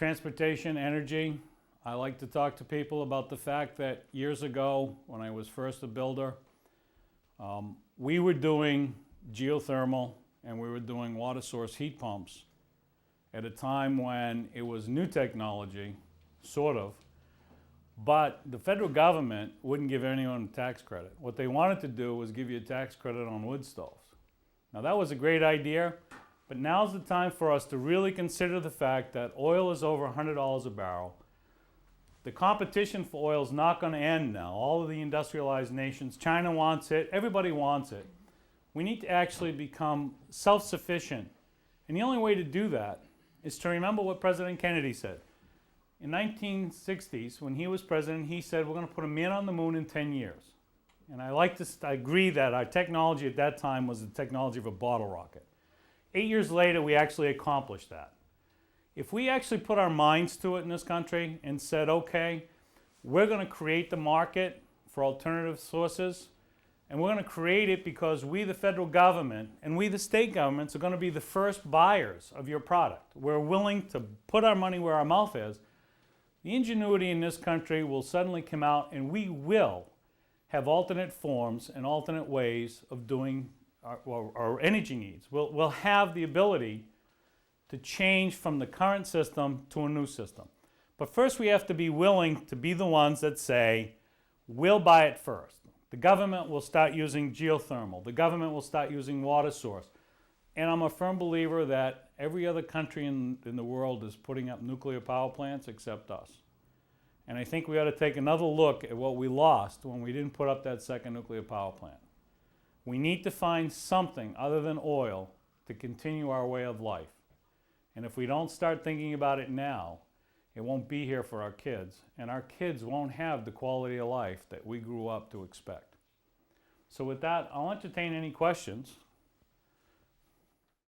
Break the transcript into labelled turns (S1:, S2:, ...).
S1: Transportation, energy. I like to talk to people about the fact that years ago, when I was first a builder, we were doing geothermal and we were doing water source heat pumps at a time when it was new technology, sort of, but the federal government wouldn't give anyone a tax credit. What they wanted to do was give you a tax credit on wood stoves. Now that was a great idea, but now's the time for us to really consider the fact that oil is over $100 a barrel. The competition for oil is not going to end now. All of the industrialized nations, China wants it, everybody wants it. We need to actually become self-sufficient. And the only way to do that is to remember what President Kennedy said. In 1960s, when he was president, he said, we're going to put a man on the moon in 10 years. And I agree that our technology at that time was the technology of a bottle rocket. 8 years later, we actually accomplished that. If we actually put our minds to it in this country and said, okay, we're going to create the market for alternative sources, and we're going to create it because we, the federal government, and we, the state governments, are going to be the first buyers of your product. We're willing to put our money where our mouth is. The ingenuity in this country will suddenly come out, and we will have alternate forms and alternate ways of doing our energy needs. We'll have the ability to change from the current system to a new system. But first we have to be willing to be the ones that say, we'll buy it first. The government will start using geothermal. The government will start using water source. And I'm a firm believer that every other country in the world is putting up nuclear power plants except us. And I think we ought to take another look at what we lost when we didn't put up that second nuclear power plant. We need to find something other than oil to continue our way of life. And if we don't start thinking about it now, it won't be here for our kids. And our kids won't have the quality of life that we grew up to expect. So with that, I'll entertain any questions.